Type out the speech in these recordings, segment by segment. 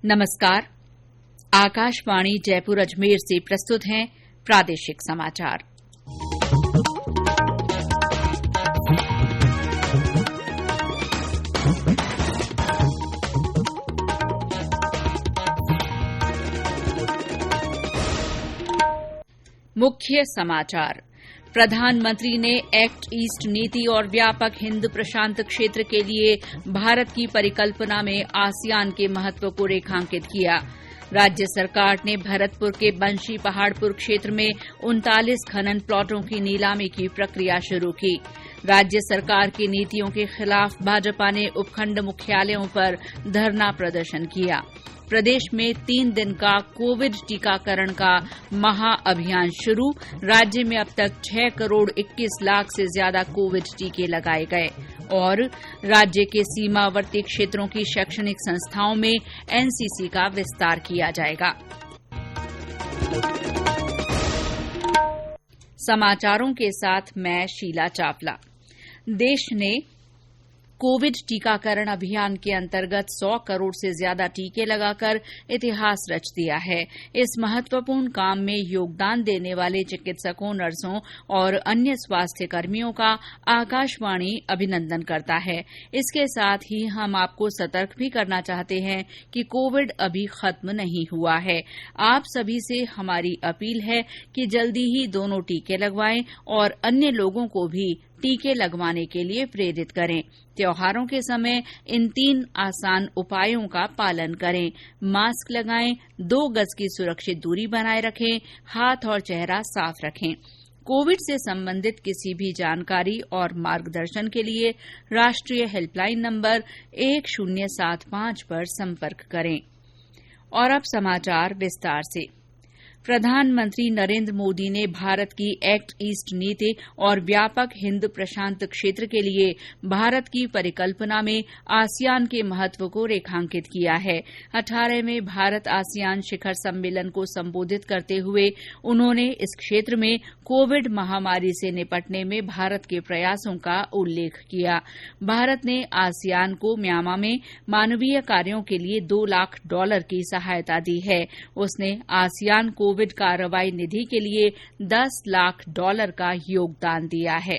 नमस्कार। आकाशवाणी जयपुर अजमेर से प्रस्तुत हैं प्रादेशिक समाचार। मुख्य समाचार। प्रधानमंत्री ने एक्ट ईस्ट नीति और व्यापक हिंद प्रशांत क्षेत्र के लिए भारत की परिकल्पना में आसियान के महत्व को रेखांकित किया। राज्य सरकार ने भरतपुर के बंशी पहाड़पुर क्षेत्र में 39 खनन प्लॉटों की नीलामी की प्रक्रिया शुरू की। राज्य सरकार की नीतियों के खिलाफ भाजपा ने उपखंड मुख्यालयों पर धरना प्रदर्शन किया। प्रदेश में 3 दिन का कोविड टीकाकरण का महाअभियान शुरू। राज्य में अब तक 6 करोड़ 21 लाख से ज्यादा कोविड टीके लगाए गए। और राज्य के सीमावर्ती क्षेत्रों की शैक्षणिक संस्थाओं में एनसीसी का विस्तार किया जाएगा। समाचारों के साथ मैं शीला चावला। देश ने कोविड टीकाकरण अभियान के अंतर्गत 100 करोड़ से ज्यादा टीके लगाकर इतिहास रच दिया है। इस महत्वपूर्ण काम में योगदान देने वाले चिकित्सकों, नर्सों और अन्य स्वास्थ्य कर्मियों का आकाशवाणी अभिनंदन करता है। इसके साथ ही हम आपको सतर्क भी करना चाहते हैं कि कोविड अभी खत्म नहीं हुआ है। आप सभी से हमारी अपील है कि जल्दी ही दोनों टीके लगवाएं और अन्य लोगों को भी टीके लगवाने के लिए प्रेरित करें। त्योहारों के समय इन 3 आसान उपायों का पालन करें। मास्क लगाएं, 2 गज की सुरक्षित दूरी बनाए रखें, हाथ और चेहरा साफ रखें। कोविड से संबंधित किसी भी जानकारी और मार्गदर्शन के लिए राष्ट्रीय हेल्पलाइन नंबर 1075 पर संपर्क करें। और अब समाचार विस्तार से। प्रधानमंत्री नरेंद्र मोदी ने भारत की एक्ट ईस्ट नीति और व्यापक हिंद प्रशांत क्षेत्र के लिए भारत की परिकल्पना में आसियान के महत्व को रेखांकित किया है। 18वें भारत आसियान शिखर सम्मेलन को संबोधित करते हुए उन्होंने इस क्षेत्र में कोविड महामारी से निपटने में भारत के प्रयासों का उल्लेख किया। भारत ने आसियान को म्यांमा में मानवीय कार्यों के लिए $2 लाख की सहायता दी है। उसने आसियान कोविड कार्रवाई निधि के लिए $10 लाख का योगदान दिया है।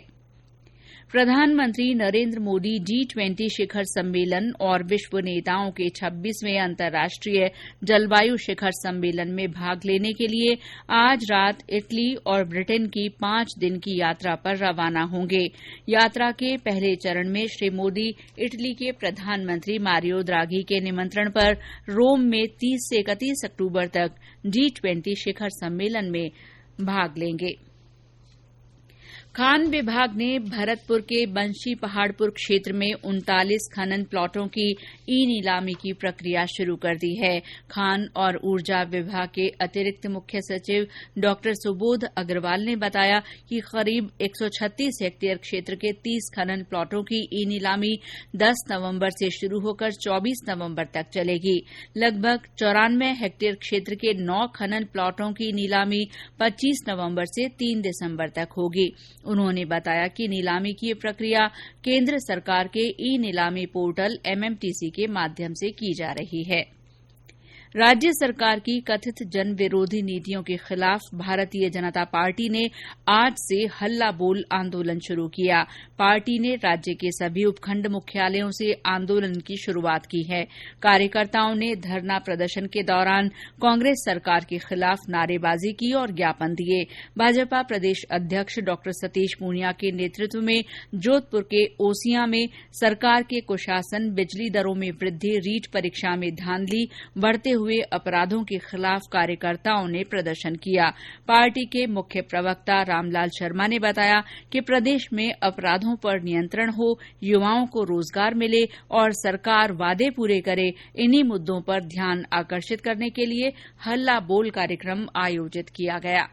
प्रधानमंत्री नरेंद्र मोदी G20 शिखर सम्मेलन और विश्व नेताओं के 26वें अंतर्राष्ट्रीय जलवायु शिखर सम्मेलन में भाग लेने के लिए आज रात इटली और ब्रिटेन की 5 दिन की यात्रा पर रवाना होंगे। यात्रा के पहले चरण में श्री मोदी इटली के प्रधानमंत्री मारियो द्राघी के निमंत्रण पर रोम में 30 से 31 अक्टूबर तक G20 शिखर सम्मेलन में भाग लेंगे। खान विभाग ने भरतपुर के बंशी पहाड़पुर क्षेत्र में 39 खनन प्लॉटों की ई-नीलामी की प्रक्रिया शुरू कर दी है। खान और ऊर्जा विभाग के अतिरिक्त मुख्य सचिव डॉ सुबोध अग्रवाल ने बताया कि करीब 136 हेक्टेयर क्षेत्र के 30 खनन प्लॉटों की ई-नीलामी 10 नवंबर से शुरू होकर 24 नवंबर तक चलेगी। लगभग 94 हेक्टेयर क्षेत्र के 9 खनन प्लॉटों की नीलामी 25 नवंबर से 3 दिसंबर तक होगी। उन्होंने बताया कि नीलामी की प्रक्रिया केंद्र सरकार के ई नीलामी पोर्टल MMTC के माध्यम से की जा रही है। राज्य सरकार की कथित जन विरोधी नीतियों के खिलाफ भारतीय जनता पार्टी ने आज से हल्ला बोल आंदोलन शुरू किया। पार्टी ने राज्य के सभी उपखंड मुख्यालयों से आंदोलन की शुरूआत की है। कार्यकर्ताओं ने धरना प्रदर्शन के दौरान कांग्रेस सरकार के खिलाफ नारेबाजी की और ज्ञापन दिए। भाजपा प्रदेश अध्यक्ष डॉ सतीश पूनिया के नेतृत्व में जोधपुर के ओसियां में सरकार के कुशासन, बिजली दरों में वृद्धि, रीट परीक्षा में धांधली, बढ़ते हुए अपराधों के खिलाफ कार्यकर्ताओं ने प्रदर्शन किया। पार्टी के मुख्य प्रवक्ता रामलाल शर्मा ने बताया कि प्रदेश में अपराधों पर नियंत्रण हो, युवाओं को रोजगार मिले और सरकार वादे पूरे करे, इन्हीं मुद्दों पर ध्यान आकर्षित करने के लिए हल्ला बोल कार्यक्रम आयोजित किया गया।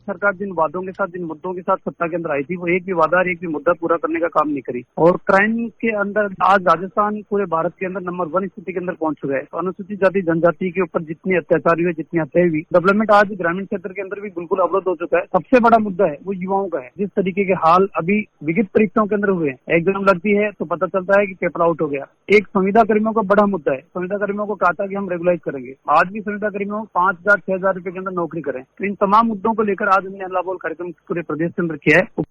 सरकार जिन वादों के साथ, जिन मुद्दों के साथ सत्ता के अंदर आई थी, वो एक भी वादा और एक भी मुद्दा पूरा करने का काम नहीं करी। और क्राइम के अंदर आज राजस्थान पूरे भारत के अंदर नंबर 1 स्थिति के अंदर पहुंच चुका है। तो अनुसूचित जाति जनजाति के ऊपर जितनी अत्याचार हुए, जितनी हत्याएं हुई, डेवलपमेंट आज ग्रामीण क्षेत्र के अंदर भी बिल्कुल अवरुद्ध हो चुका है। सबसे बड़ा मुद्दा है वो युवाओं का है। जिस तरीके के हाल अभी विगित परीक्षाओं के अंदर हुए हैं, एग्जाम लगती है तो पता चलता है कि पेपर आउट हो गया। एक संविदा कर्मियों का बड़ा मुद्दा है। संविदा कर्मियों को कहा था कि हम रेगुलाइज करेंगे, आज भी संविदा कर्मियों 5,000-6,000 रुपए के अंदर नौकरी करें। तो इन तमाम मुद्दों को लेकर आज हमने अल्लाह बोल कार्यक्रम पूरे प्रदेश के अंदर किया है।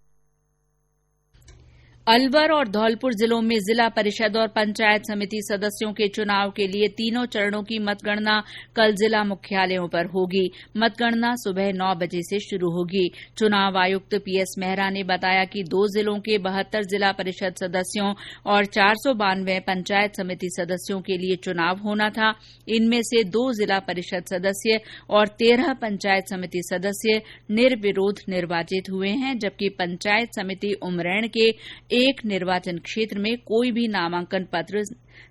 अलवर और धौलपुर जिलों में जिला परिषद और पंचायत समिति सदस्यों के चुनाव के लिए तीनों चरणों की मतगणना कल जिला मुख्यालयों पर होगी। मतगणना सुबह 9 बजे से शुरू होगी। चुनाव आयुक्त पीएस मेहरा ने बताया कि 2 जिलों के 72 जिला परिषद सदस्यों और 492 पंचायत समिति सदस्यों के लिए चुनाव होना था। इनमें से 2 जिला परिषद सदस्य और 13 पंचायत समिति सदस्य निर्विरोध निर्वाचित हुए हैं, जबकि पंचायत समिति उमरैण के एक निर्वाचन क्षेत्र में कोई भी नामांकन पत्र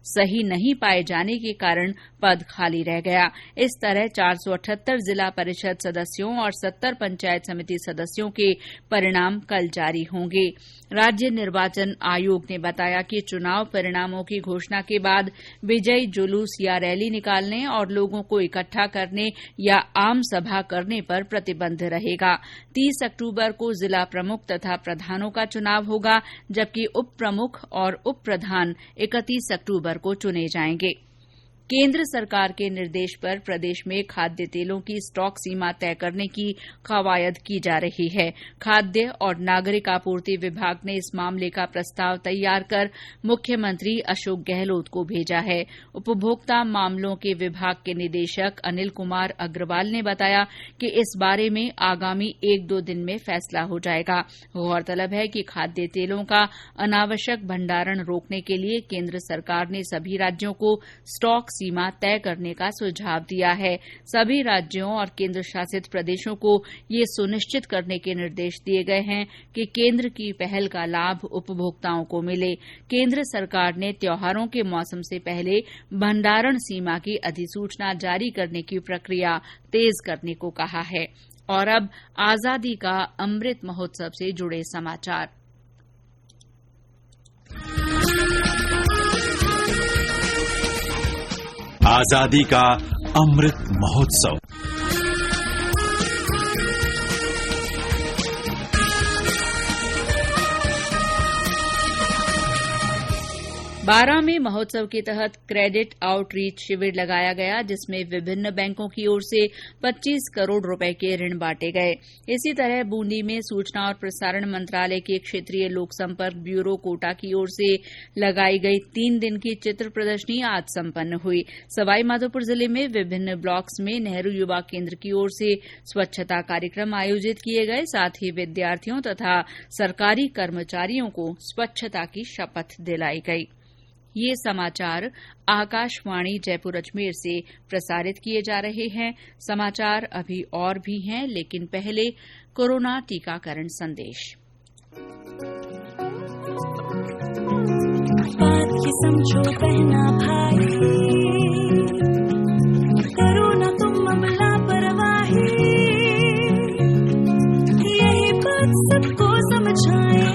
सही नहीं पाए जाने के कारण पद खाली रह गया। इस तरह 478 जिला परिषद सदस्यों और 70 पंचायत समिति सदस्यों के परिणाम कल जारी होंगे। राज्य निर्वाचन आयोग ने बताया कि चुनाव परिणामों की घोषणा के बाद विजयी जुलूस या रैली निकालने और लोगों को इकट्ठा करने या आम सभा करने पर प्रतिबंध रहेगा। 30 अक्टूबर को जिला प्रमुख तथा प्रधानों का चुनाव होगा, जबकि उप प्रमुख और उप प्रधान 31 अक्टूबर को चुने जाएंगे। केंद्र सरकार के निर्देश पर प्रदेश में खाद्य तेलों की स्टॉक सीमा तय करने की कवायद की जा रही है। खाद्य और नागरिक आपूर्ति विभाग ने इस मामले का प्रस्ताव तैयार कर मुख्यमंत्री अशोक गहलोत को भेजा है। उपभोक्ता मामलों के विभाग के निदेशक अनिल कुमार अग्रवाल ने बताया कि इस बारे में आगामी 1-2 दिन में फैसला हो जाएगा। गौरतलब है कि खाद्य तेलों का अनावश्यक भंडारण रोकने के लिए केंद्र सरकार ने सभी राज्यों को स्टॉक सीमा तय करने का सुझाव दिया है। सभी राज्यों और केंद्र शासित प्रदेशों को ये सुनिश्चित करने के निर्देश दिए गए हैं कि केंद्र की पहल का लाभ उपभोक्ताओं को मिले। केंद्र सरकार ने त्योहारों के मौसम से पहले भंडारण सीमा की अधिसूचना जारी करने की प्रक्रिया तेज करने को कहा है। और अब आजादी का अमृत महोत्सव से जुड़े समाचार। आजादी का अमृत महोत्सव। बारां में महोत्सव के तहत क्रेडिट आउटरीच शिविर लगाया गया, जिसमें विभिन्न बैंकों की ओर से 25 करोड़ रुपए के ऋण बांटे गए। इसी तरह बूंदी में सूचना और प्रसारण मंत्रालय के क्षेत्रीय लोक संपर्क ब्यूरो कोटा की ओर से लगाई गई 3 दिन की चित्र प्रदर्शनी आज संपन्न हुई। सवाईमाधोपुर जिले में विभिन्न ब्लॉक्स में नेहरू युवा केंद्र की ओर से स्वच्छता कार्यक्रम आयोजित किए गए। साथ ही विद्यार्थियों तथा सरकारी कर्मचारियों को स्वच्छता की शपथ दिलाई गई। ये समाचार आकाशवाणी जयपुर अजमेर से प्रसारित किए जा रहे हैं। समाचार अभी और भी हैं, लेकिन पहले कोरोना टीकाकरण संदेश। बात की समझो बहना भाई, करो ना तुम अब लापरवाही, यही बात सबको समझाए,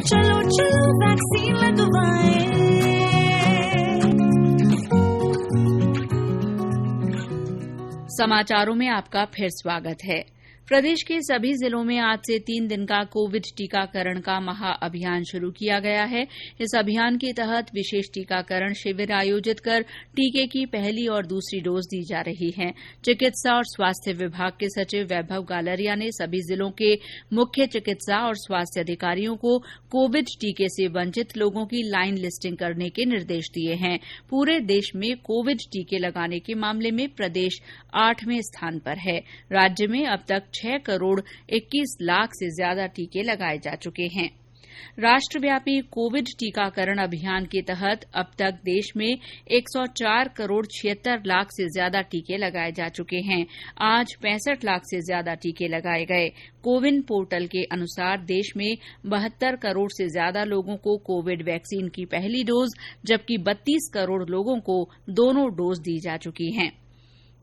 चलो चलो वैक्सीन लगवाएं। समाचारों में आपका फिर स्वागत है। प्रदेश के सभी जिलों में आज से 3 दिन का कोविड टीकाकरण का महाअभियान शुरू किया गया है। इस अभियान के तहत विशेष टीकाकरण शिविर आयोजित कर टीके की पहली और दूसरी डोज दी जा रही है। चिकित्सा और स्वास्थ्य विभाग के सचिव वैभव गालरिया ने सभी जिलों के मुख्य चिकित्सा और स्वास्थ्य अधिकारियों को कोविड टीके से वंचित लोगों की लाइन लिस्टिंग करने के निर्देश दिए हैं। पूरे देश में कोविड टीके लगाने के मामले में प्रदेश 8वें स्थान पर है। राज्य में अब तक 6 करोड़ 21 लाख से ज्यादा टीके लगाए जा चुके हैं। राष्ट्रव्यापी कोविड टीकाकरण अभियान के तहत अब तक देश में 104 करोड़ 76 लाख से ज्यादा टीके लगाए जा चुके हैं। आज 65 लाख से ज्यादा टीके लगाए गए। कोविन पोर्टल के अनुसार देश में 72 करोड़ से ज्यादा लोगों को कोविड वैक्सीन की पहली डोज, जबकि 32 करोड़ लोगों को दोनों डोज दी जा चुकी हैं।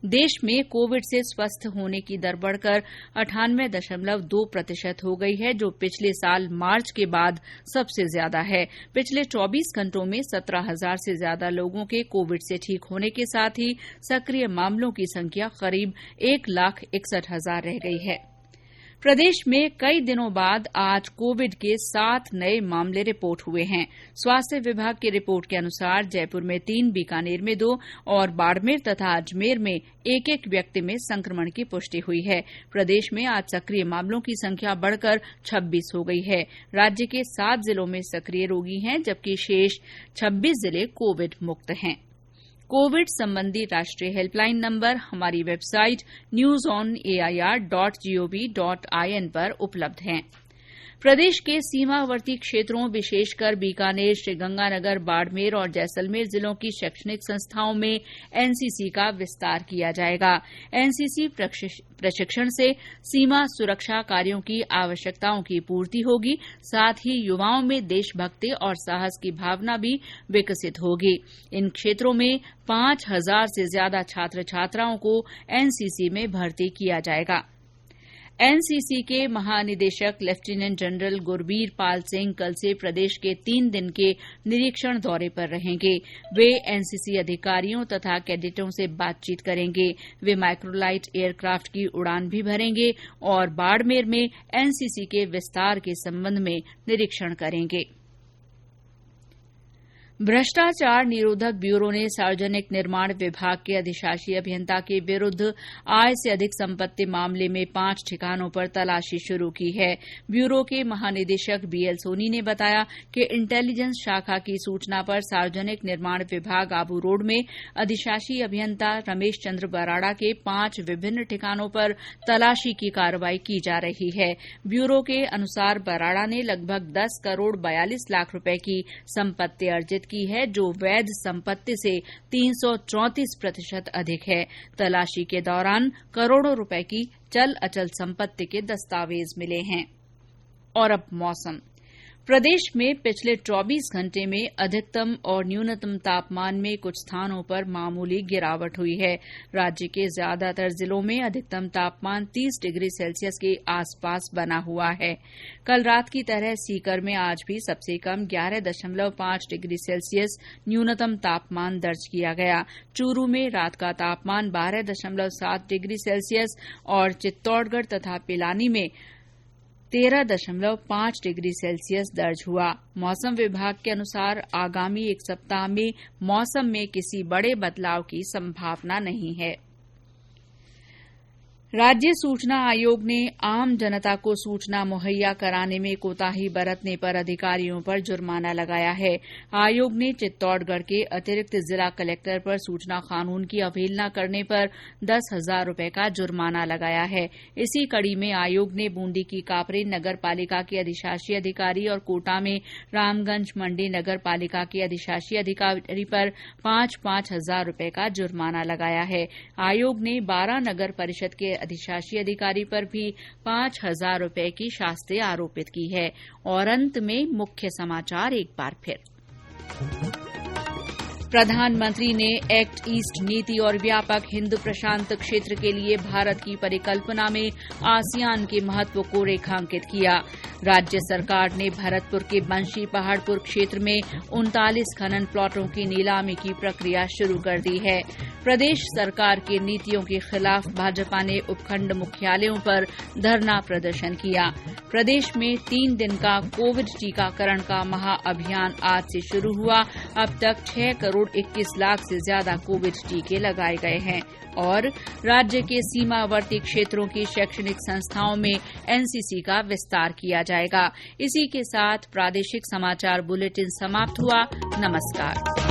देश में कोविड से स्वस्थ होने की दर बढ़कर 98.2% हो गई है, जो पिछले साल मार्च के बाद सबसे ज्यादा है। पिछले 24 घंटों में 17,000 से ज्यादा लोगों के कोविड से ठीक होने के साथ ही सक्रिय मामलों की संख्या करीब 1,61,000 रह गई है। प्रदेश में कई दिनों बाद आज कोविड के 7 नए मामले रिपोर्ट हुए हैं। स्वास्थ्य विभाग की रिपोर्ट के अनुसार जयपुर में 3, बीकानेर में 2 और बाड़मेर तथा अजमेर में एक एक व्यक्ति में संक्रमण की पुष्टि हुई है। प्रदेश में आज सक्रिय मामलों की संख्या बढ़कर 26 हो गई है। राज्य के 7 जिलों में सक्रिय रोगी हैं, जबकि शेष 26 जिले कोविड मुक्त हैं। कोविड संबंधी राष्ट्रीय हेल्पलाइन नंबर हमारी वेबसाइट newsonair.gov.in पर उपलब्ध हैं। प्रदेश के सीमावर्ती क्षेत्रों विशेषकर बीकानेर, श्रीगंगानगर, बाड़मेर और जैसलमेर जिलों की शैक्षणिक संस्थाओं में एनसीसी का विस्तार किया जाएगा। एनसीसी प्रशिक्षण से सीमा सुरक्षा कार्यों की आवश्यकताओं की पूर्ति होगी, साथ ही युवाओं में देशभक्ति और साहस की भावना भी विकसित होगी। इन क्षेत्रों में 5,000 से ज्यादा छात्र छात्राओं को एनसीसी में भर्ती किया जाएगा। एनसीसी के महानिदेशक लेफ्टिनेंट जनरल गुरबीर पाल सिंह कल से प्रदेश के 3 दिन के निरीक्षण दौरे पर रहेंगे। वे एनसीसी अधिकारियों तथा कैडेटों से बातचीत करेंगे। वे माइक्रोलाइट एयरक्राफ्ट की उड़ान भी भरेंगे और बाड़मेर में एनसीसी के विस्तार के संबंध में निरीक्षण करेंगे। भ्रष्टाचार निरोधक ब्यूरो ने सार्वजनिक निर्माण विभाग के अधिशासी अभियंता के विरुद्ध आय से अधिक संपत्ति मामले में 5 ठिकानों पर तलाशी शुरू की है। ब्यूरो के महानिदेशक बीएल सोनी ने बताया कि इंटेलिजेंस शाखा की सूचना पर सार्वजनिक निर्माण विभाग आबू रोड में अधिशासी अभियंता रमेश चंद्र बराड़ा के 5 विभिन्न ठिकानों पर तलाशी की कार्रवाई की जा रही है। ब्यूरो के अनुसार बराड़ा ने लगभग 10 करोड़ 42 लाख रुपए की संपत्ति अर्जित की है, जो वैध संपत्ति से 334% अधिक है। तलाशी के दौरान करोड़ों रुपए की चल अचल संपत्ति के दस्तावेज मिले हैं। और अब मौसम। प्रदेश में पिछले 24 घंटे में अधिकतम और न्यूनतम तापमान में कुछ स्थानों पर मामूली गिरावट हुई है। राज्य के ज्यादातर जिलों में अधिकतम तापमान 30 डिग्री सेल्सियस के आसपास बना हुआ है। कल रात की तरह सीकर में आज भी सबसे कम 11.5 डिग्री सेल्सियस न्यूनतम तापमान दर्ज किया गया। चूरू में रात का तापमान 12.7 डिग्री सेल्सियस और चित्तौड़गढ़ तथा पिलानी में 13.5 डिग्री सेल्सियस दर्ज हुआ। मौसम विभाग के अनुसार आगामी 1 सप्ताह में मौसम में किसी बड़े बदलाव की संभावना नहीं है। राज्य सूचना आयोग ने आम जनता को सूचना मुहैया कराने में कोताही बरतने पर अधिकारियों पर जुर्माना लगाया है। आयोग ने चित्तौड़गढ़ के अतिरिक्त जिला कलेक्टर पर सूचना कानून की अवहेलना करने पर 10,000 रुपए का जुर्माना लगाया है। इसी कड़ी में आयोग ने बूंदी की कापरे नगर पालिका के अधिशासी अधिकारी और कोटा में रामगंज मंडी नगर पालिका के अधिशासी अधिकारी पर 5-5 हजार रुपए का जुर्माना लगाया है। आयोग ने 12 नगर परिषद के अधिशासी अधिकारी पर भी 5,000 रुपए की शास्ति आरोपित की है। और अंत में मुख्य समाचार एक बार फिर। प्रधानमंत्री ने एक्ट ईस्ट नीति और व्यापक हिंद प्रशांत क्षेत्र के लिए भारत की परिकल्पना में आसियान के महत्व को रेखांकित किया। राज्य सरकार ने भरतपुर के बंशी पहाड़पुर क्षेत्र में 39 खनन प्लॉटों की नीलामी की प्रक्रिया शुरू कर दी है। प्रदेश सरकार की नीतियों के खिलाफ भाजपा ने उपखंड मुख्यालयों पर धरना प्रदर्शन किया। प्रदेश में 3 दिन का कोविड टीकाकरण का महाअभियान आज से शुरू हुआ। अब तक 6 करोड़ 21 लाख से ज्यादा कोविड टीके लगाए गए हैं। और राज्य के सीमावर्ती क्षेत्रों की शैक्षणिक संस्थाओं में एनसीसी का विस्तार किया जाएगा। इसी के साथ प्रादेशिक समाचार बुलेटिन समाप्त हुआ। नमस्कार।